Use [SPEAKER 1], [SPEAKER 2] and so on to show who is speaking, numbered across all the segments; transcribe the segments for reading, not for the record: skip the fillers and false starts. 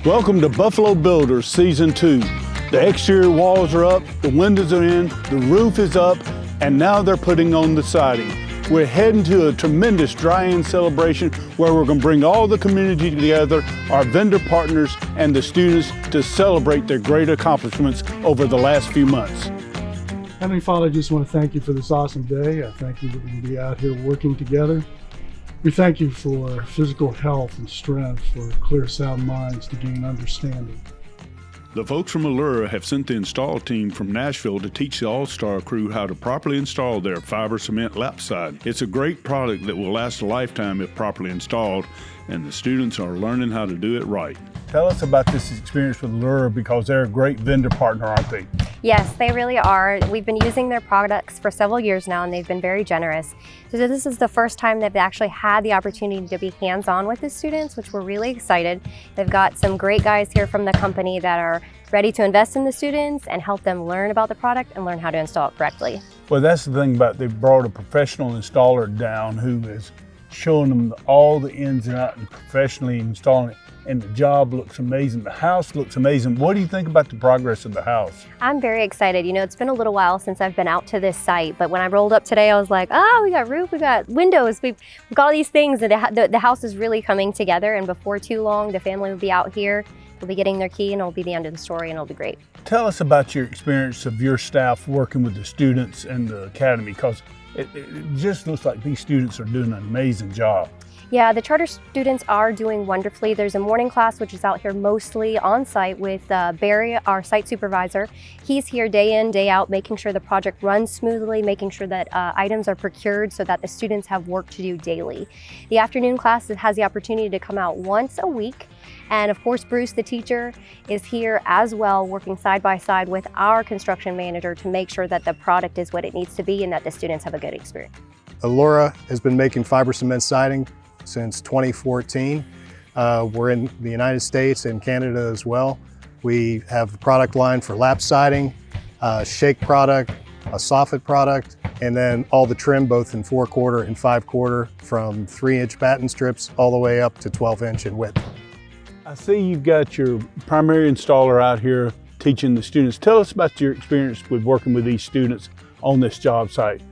[SPEAKER 1] Welcome to Buffalo Builders Season 2. The exterior walls are up, the windows are in, the roof is up, and now they're putting on the siding. We're heading to a tremendous dry-in celebration where we're going to bring all the community together, our vendor partners, and the students to celebrate their great accomplishments over the last few months.
[SPEAKER 2] Heavenly Father, I just want to thank you for this awesome day. I thank you that we can be out here working together. We thank you for physical health and strength, for clear, sound minds to gain understanding.
[SPEAKER 1] The folks from Allura have sent the install team from Nashville to teach the All-Star crew how to properly install their fiber cement lap side. It's a great product that will last a lifetime if properly installed, and the students are learning how to do it right. Tell us about this experience with Allura, because they're a great vendor partner, aren't they?
[SPEAKER 3] Yes, they really are. We've been using their products for several years now, and they've been very generous. So this is the first time they've actually had the opportunity to be hands-on with the students, which we're really excited. They've got some great guys here from the company that are ready to invest in the students and help them learn about the product and learn how to install it correctly.
[SPEAKER 1] Well, that's the thing about it. They've brought a professional installer down who is showing them all the ins and outs and professionally installing it. And the job looks amazing. The house looks amazing. What do you think about the progress of the house?
[SPEAKER 3] I'm very excited. You know, it's been a little while since I've been out to this site, but when I rolled up today, I was like, oh, we got roof, we got windows, we've got all these things, and the house is really coming together, and before too long, the family will be out here. They'll be getting their key, and it'll be the end of the story, and it'll be great. Tell
[SPEAKER 1] us about your experience of your staff working with the students in the academy, because it just looks like these students are doing an amazing job.
[SPEAKER 3] Yeah, the charter students are doing wonderfully. There's a morning class which is out here mostly on site with Barry, our site supervisor. He's here day in, day out, making sure the project runs smoothly, making sure that items are procured so that the students have work to do daily. The afternoon class has the opportunity to come out once a week. And of course, Bruce, the teacher, is here as well, working side by side with our construction manager to make sure that the product is what it needs to be and that the students have a good experience.
[SPEAKER 4] Allura has been making fiber cement siding since 2014. We're in the United States and Canada as well. We have a product line for lap siding, shake product, a soffit product, and then all the trim both in 4/4 and 5/4 from 3-inch batten strips all the way up to 12-inch in width.
[SPEAKER 1] I see you've got your primary installer out here teaching the students. Tell us about your experience with working with these students on this job site.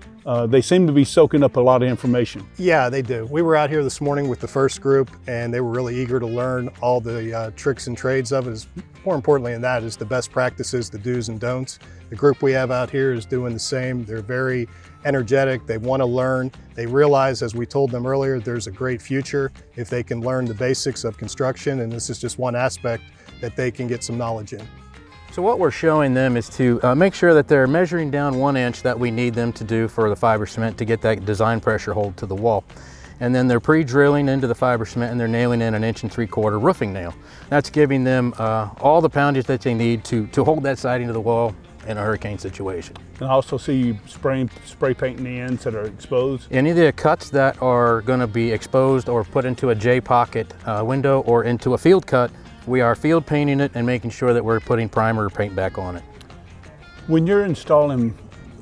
[SPEAKER 1] They seem to be soaking up a lot of information.
[SPEAKER 4] Yeah, they do. We were out here this morning with the first group, and they were really eager to learn all the tricks and trades of it. More importantly than that is the best practices, the do's and don'ts. The group we have out here is doing the same. They're very energetic. They want to learn. They realize, as we told them earlier, there's a great future if they can learn the basics of construction, and this is just one aspect that they can get some knowledge in.
[SPEAKER 5] So what we're showing them is to make sure that they're measuring down 1 inch that we need them to do for the fiber cement to get that design pressure hold to the wall. And then they're pre-drilling into the fiber cement and they're nailing in 1 3/4 inch roofing nail. That's giving them all the poundage that they need to hold that siding to the wall in a hurricane situation.
[SPEAKER 1] And I also see you spray painting the ends that are exposed.
[SPEAKER 5] Any of the cuts that are going to be exposed or put into a J-pocket window or into a field cut, we are field painting it and making sure that we're putting primer or paint back on it.
[SPEAKER 1] When you're installing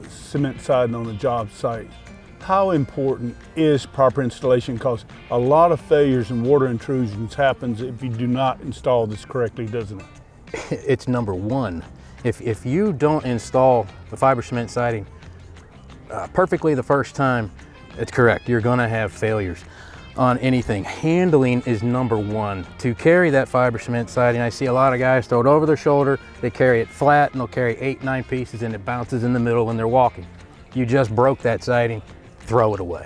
[SPEAKER 1] cement siding on a job site, how important is proper installation? Because a lot of failures and water intrusions happens if you do not install this correctly, doesn't it?
[SPEAKER 5] It's number one. If you don't install the fiber cement siding perfectly the first time, it's correct. You're gonna have failures on anything. Handling is number one. To carry that fiber cement siding, I see a lot of guys throw it over their shoulder, they carry it flat, and they'll carry 8, 9 pieces, and it bounces in the middle when they're walking. You just broke that siding, throw it away.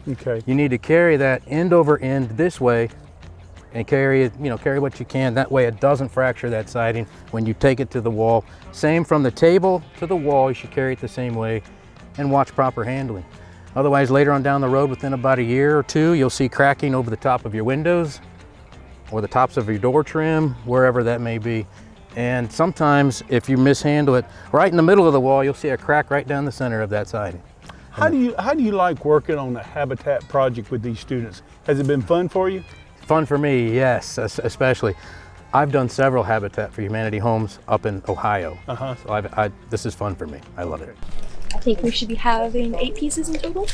[SPEAKER 1] Okay.
[SPEAKER 5] You need to carry that end over end this way and carry it, carry what you can. That way it doesn't fracture that siding when you take it to the wall. Same from the table to the wall, you should carry it the same way, and watch proper handling. Otherwise, later on down the road, within about a year or two, you'll see cracking over the top of your windows or the tops of your door trim, wherever that may be. And sometimes, if you mishandle it, right in the middle of the wall, you'll see a crack right down the center of that siding.
[SPEAKER 1] How do you like working on a habitat project with these students? Has it been fun for you?
[SPEAKER 5] Fun for me, yes, especially. I've done several Habitat for Humanity homes up in Ohio. So this is fun for me. I love it.
[SPEAKER 6] I think we should be having 8 pieces in total,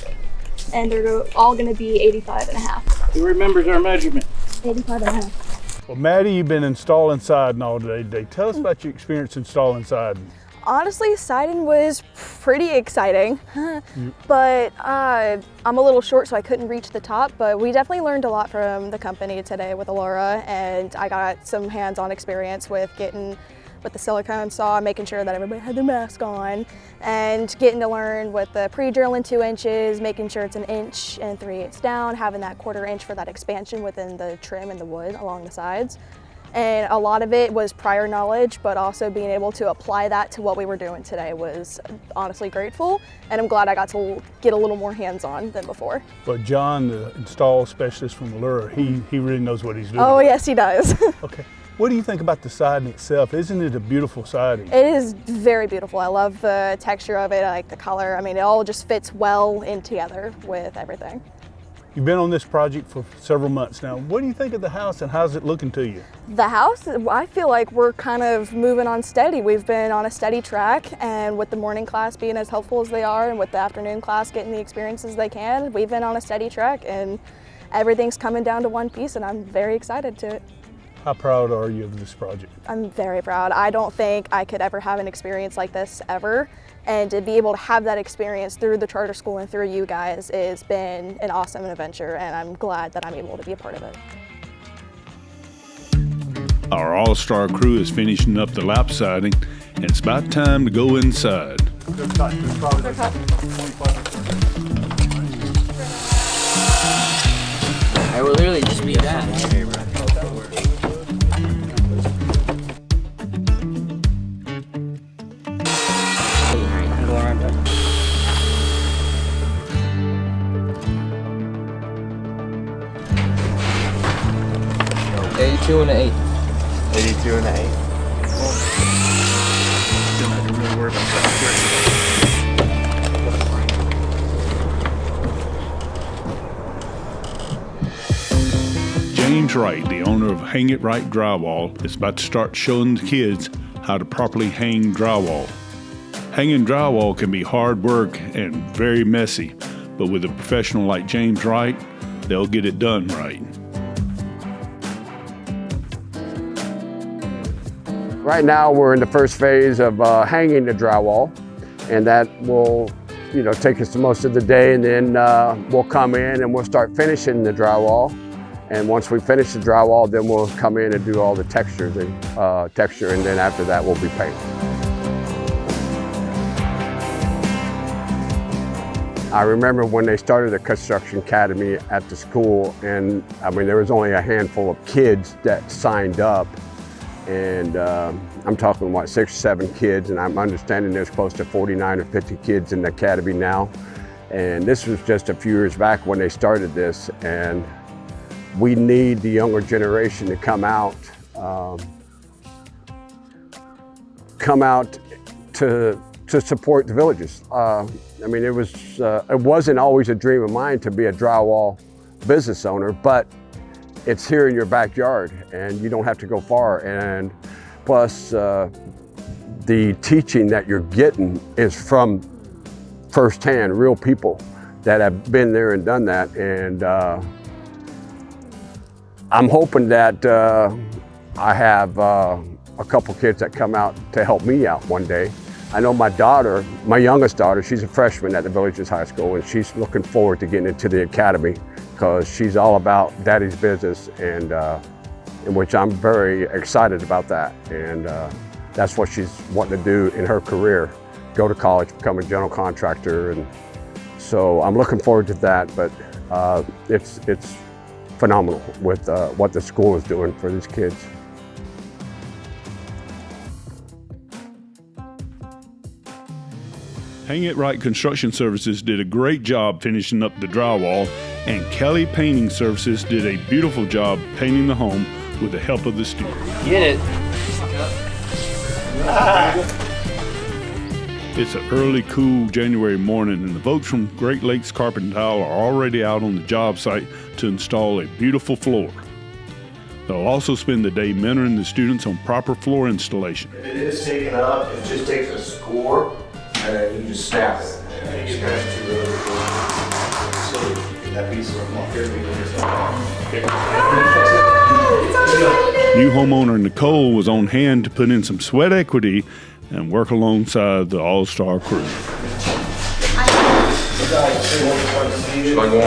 [SPEAKER 6] and they're all going to be 85 and a half.
[SPEAKER 7] Who remembers our measurement?
[SPEAKER 6] 85 and a half.
[SPEAKER 1] Well, Maddie, you've been installing siding all day today. Tell us about your experience installing siding.
[SPEAKER 6] Honestly, siding was pretty exciting, but I'm a little short, so I couldn't reach the top, but we definitely learned a lot from the company today with Allura, and I got some hands-on experience with getting with the silicone saw, making sure that everybody had their mask on, and getting to learn with the pre-drill in 2 inches, making sure it's 1 inch and 3/8 down, having that 1/4 inch for that expansion within the trim and the wood along the sides. And a lot of it was prior knowledge, but also being able to apply that to what we were doing today was honestly grateful. And I'm glad I got to get a little more hands-on than before.
[SPEAKER 1] But John, the install specialist from Allura, he really knows what he's doing.
[SPEAKER 6] Oh yes, he does.
[SPEAKER 1] Okay. What do you think about the siding itself? Isn't it a beautiful siding?
[SPEAKER 6] It is very beautiful. I love the texture of it. I like the color. I mean, it all just fits well in together with everything.
[SPEAKER 1] You've been on this project for several months now. What do you think of the house and how's it looking to you?
[SPEAKER 6] The house, I feel like we're kind of moving on steady. We've been on a steady track, and with the morning class being as helpful as they are and with the afternoon class getting the experiences they can, we've been on a steady track and everything's coming down to one piece, and I'm very excited to it.
[SPEAKER 1] How proud are you of this project?
[SPEAKER 6] I'm very proud. I don't think I could ever have an experience like this ever. And to be able to have that experience through the charter school and through you guys has been an awesome adventure, and I'm glad that I'm able to be a part of it.
[SPEAKER 1] Our all-star crew is finishing up the lap siding, and it's about time to go inside.
[SPEAKER 7] I will literally just be that. Two and an 8.
[SPEAKER 8] 82 and an 8.
[SPEAKER 1] James Wright, the owner of Hang It Right Drywall, is about to start showing the kids how to properly hang drywall. Hanging drywall can be hard work and very messy, but with a professional like James Wright, they'll get it done right.
[SPEAKER 9] Right now we're in the first phase of hanging the drywall, and that will take us to most of the day, and then we'll come in and we'll start finishing the drywall. And once we finish the drywall, then we'll come in and do all the textures and and then after that we'll be painting. I remember when they started the construction academy at the school, and I mean there was only a handful of kids that signed up. And I'm talking, 6 or 7 kids, and I'm understanding there's close to 49 or 50 kids in the academy now. And this was just a few years back when they started this, and we need the younger generation to come out to support the villages. I mean, it wasn't always a dream of mine to be a drywall business owner, but it's here in your backyard and you don't have to go far. And plus the teaching that you're getting is from firsthand, real people that have been there and done that. And I'm hoping that I have a couple kids that come out to help me out one day. I know my daughter, my youngest daughter, she's a freshman at the Villages High School, and she's looking forward to getting into the academy because she's all about daddy's business, and in which I'm very excited about that. And that's what she's wanting to do in her career, go to college, become a general contractor. And so I'm looking forward to that, but it's phenomenal with what the school is doing for these kids.
[SPEAKER 1] Hang It Right Construction Services did a great job finishing up the drywall, and Kelly Painting Services did a beautiful job painting the home with the help of the students.
[SPEAKER 7] Get it.
[SPEAKER 1] It's an early, cool January morning, and the folks from Great Lakes Carpet Tile are already out on the job site to install a beautiful floor. They'll also spend the day mentoring the students on proper floor installation.
[SPEAKER 10] If it is taken up, it just takes a score, and then you just snap it. And you snap it really cool. So that piece of rock here, we can just
[SPEAKER 1] New homeowner Nicole was on hand to put in some sweat equity and work alongside the all-star crew.
[SPEAKER 11] Ricardo?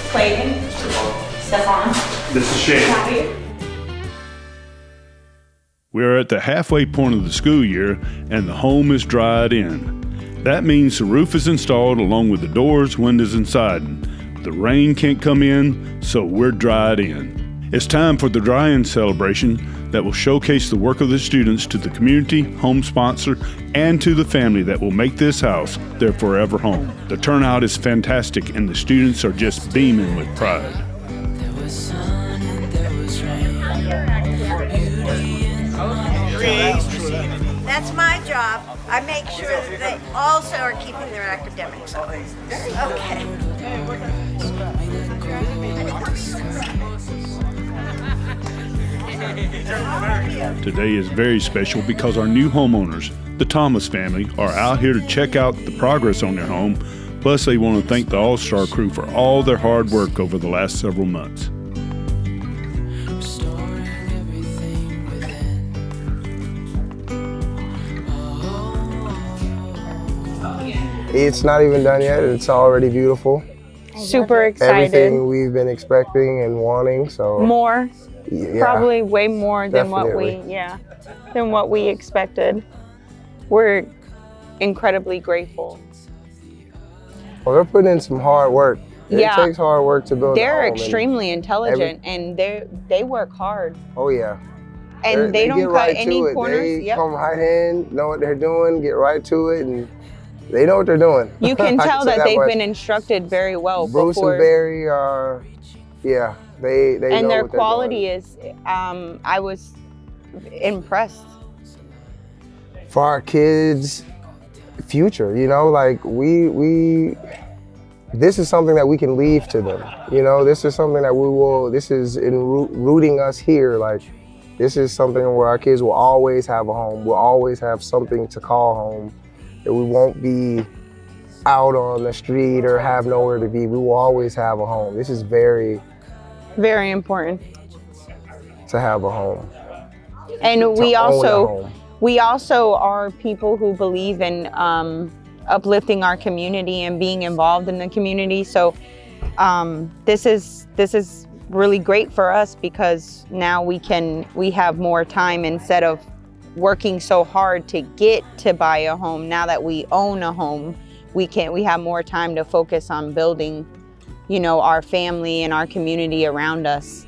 [SPEAKER 11] Clayton? Stefan?
[SPEAKER 1] This is Shane. We're at the halfway point of the school year and the home is dried in. That means the roof is installed along with the doors, windows, and siding. The rain can't come in, so we're dried in. It's time for the dry-in celebration that will showcase the work of the students to the community, home sponsor, and to the family that will make this house their forever home. The turnout is fantastic and the students are just beaming with pride.
[SPEAKER 12] That's my job. I make sure that they also are keeping their academics up. Okay.
[SPEAKER 1] Today is very special because our new homeowners, the Thomas family, are out here to check out the progress on their home. Plus, they want to thank the All-Star crew for all their hard work over the last several months.
[SPEAKER 8] It's not even done yet. It's already beautiful.
[SPEAKER 13] Super excited.
[SPEAKER 8] Everything we've been expecting and wanting. So
[SPEAKER 13] more,
[SPEAKER 8] yeah,
[SPEAKER 13] probably way more than
[SPEAKER 8] definitely.
[SPEAKER 13] than what we expected. We're incredibly grateful.
[SPEAKER 8] Well, they're putting in some hard work. It takes hard work to build.
[SPEAKER 13] They're
[SPEAKER 8] a home
[SPEAKER 13] extremely intelligent and they work hard.
[SPEAKER 8] Oh yeah.
[SPEAKER 13] And they don't
[SPEAKER 8] get
[SPEAKER 13] cut
[SPEAKER 8] right
[SPEAKER 13] any
[SPEAKER 8] to it.
[SPEAKER 13] corners.
[SPEAKER 8] They
[SPEAKER 13] Yep.
[SPEAKER 8] come right in, know what they're doing, get right to it, and they know what they're doing.
[SPEAKER 13] You can
[SPEAKER 8] I
[SPEAKER 13] tell
[SPEAKER 8] say
[SPEAKER 13] that they've
[SPEAKER 8] much.
[SPEAKER 13] been instructed very well.
[SPEAKER 8] Bruce
[SPEAKER 13] before.
[SPEAKER 8] and Barry are, yeah, they
[SPEAKER 13] And
[SPEAKER 8] know
[SPEAKER 13] their
[SPEAKER 8] what they're
[SPEAKER 13] quality
[SPEAKER 8] doing.
[SPEAKER 13] is, I was impressed.
[SPEAKER 8] For our kids' future, you know, like we this is something that we can leave to them. You know, this is something that this is rooting us here. Like, this is something where our kids will always have a home. We'll always have something to call home. That we won't be out on the street or have nowhere to be. We will always have a home. This is very,
[SPEAKER 13] very important
[SPEAKER 8] to have a home.
[SPEAKER 13] And we also are people who believe in uplifting our community and being involved in the community. So this is really great for us because now we have more time instead of working so hard to get to buy a home. Now that we own a home, we have more time to focus on building, you know, our family and our community around us.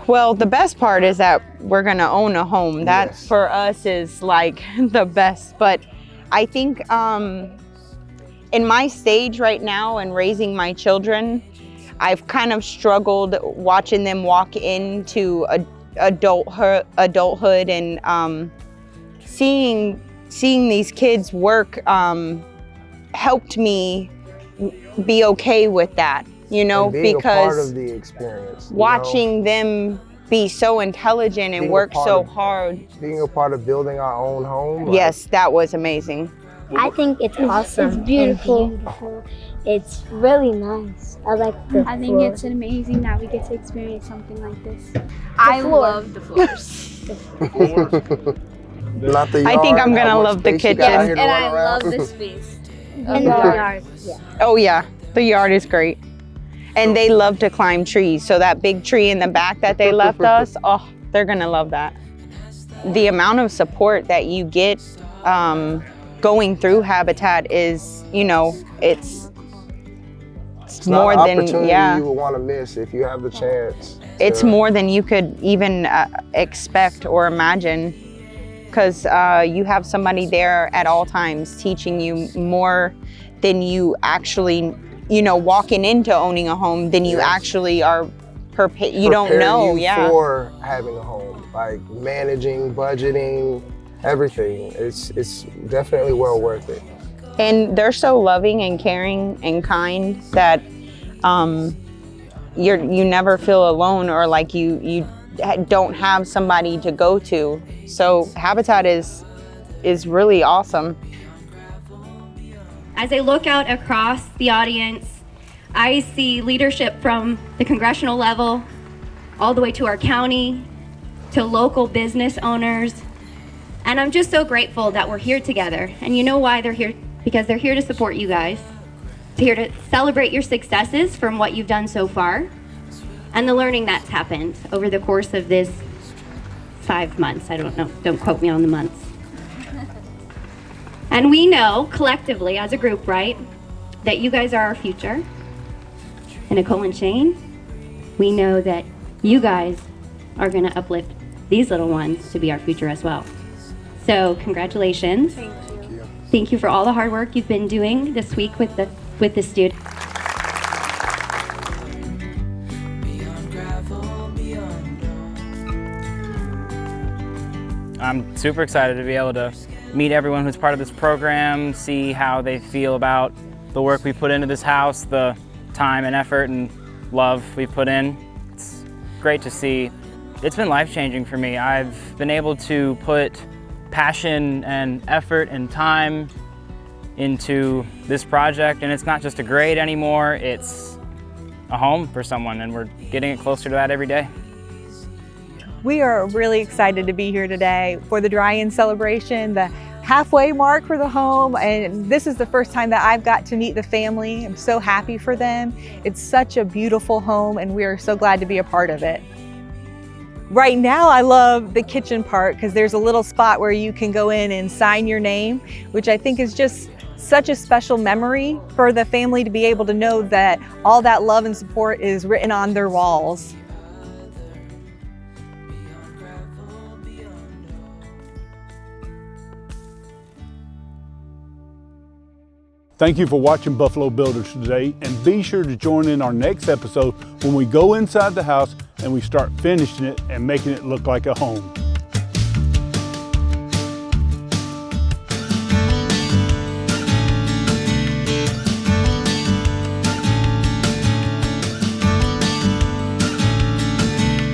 [SPEAKER 13] Well, the best part is that we're gonna own a home. That for us is like the best. But I think in my stage right now and raising my children, I've kind of struggled watching them walk into adulthood and seeing these kids work helped me be okay with that, you know,
[SPEAKER 8] and being
[SPEAKER 13] because
[SPEAKER 8] a part of the experience,
[SPEAKER 13] watching them be so intelligent and work so hard.
[SPEAKER 8] Being a part of building our own home.
[SPEAKER 13] Yes, that was amazing.
[SPEAKER 14] I think it's awesome.
[SPEAKER 15] It's beautiful.
[SPEAKER 14] Beautiful. It's really nice. I like the
[SPEAKER 15] I think it's amazing that we get to experience something like this.
[SPEAKER 14] I
[SPEAKER 15] love the floors.
[SPEAKER 8] Not the yard,
[SPEAKER 13] I think I'm gonna love the kitchen.
[SPEAKER 14] And I love the space.
[SPEAKER 15] And the yard.
[SPEAKER 14] Yeah.
[SPEAKER 13] Oh yeah, the yard is great. And they love to climb trees. So that big tree in the back that they left us, oh, they're gonna love that. The amount of support that you get going through Habitat is, you know, it's more
[SPEAKER 8] not an
[SPEAKER 13] than,
[SPEAKER 8] opportunity you would want to miss if you have the chance.
[SPEAKER 13] It's more than you could even expect or imagine, because you have somebody there at all times teaching you more than you actually, you know, walking into owning a home than you actually are, you don't know.
[SPEAKER 8] For having a home, like managing, budgeting, everything. It's definitely well worth it.
[SPEAKER 13] And they're so loving and caring and kind that you never feel alone or like you don't have somebody to go to. So Habitat is is really awesome.
[SPEAKER 16] As I look out across the audience, I see leadership from the congressional level all the way to our county, to local business owners. And I'm just so grateful that we're here together. And you know why they're here? Because they're here to support you guys. They're here to celebrate your successes from what you've done so far and the learning that's happened over the course of this 5 months. I don't know, don't quote me on the months. And we know collectively as a group, right, that you guys are our future. And Nicole and Shane, we know that you guys are going to uplift these little ones to be our future as well. So congratulations.
[SPEAKER 6] Thank you.
[SPEAKER 16] Thank you for all the hard work you've been doing this week with the students.
[SPEAKER 7] I'm super excited to be able to meet everyone who's part of this program, see how they feel about the work we put into this house, the time and effort and love we put in. It's great to see. It's been life-changing for me. I've been able to put passion and effort and time into this project, and it's not just a grade anymore, it's a home for someone, and we're getting it closer to that every day.
[SPEAKER 17] We are really excited to be here today for the dry-in celebration, the halfway mark for the home, and this is the first time that I've got to meet the family. I'm so happy for them. It's such a beautiful home, and we are so glad to be a part of it. Right now, I love the kitchen part because there's a little spot where you can go in and sign your name, which I think is just such a special memory for the family to be able to know that all that love and support is written on their walls.
[SPEAKER 1] Thank you for watching Buffalo Builders today, and be sure to join in our next episode when we go inside the house and we start finishing it and making it look like a home.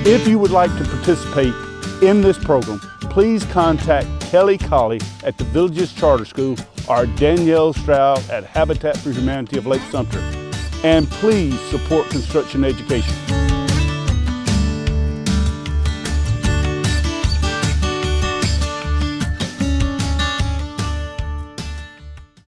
[SPEAKER 1] If you would like to participate in this program, please contact Kelly Colley at the Villages Charter School or Danielle Stroud at Habitat for Humanity of Lake Sumter. And please support construction education.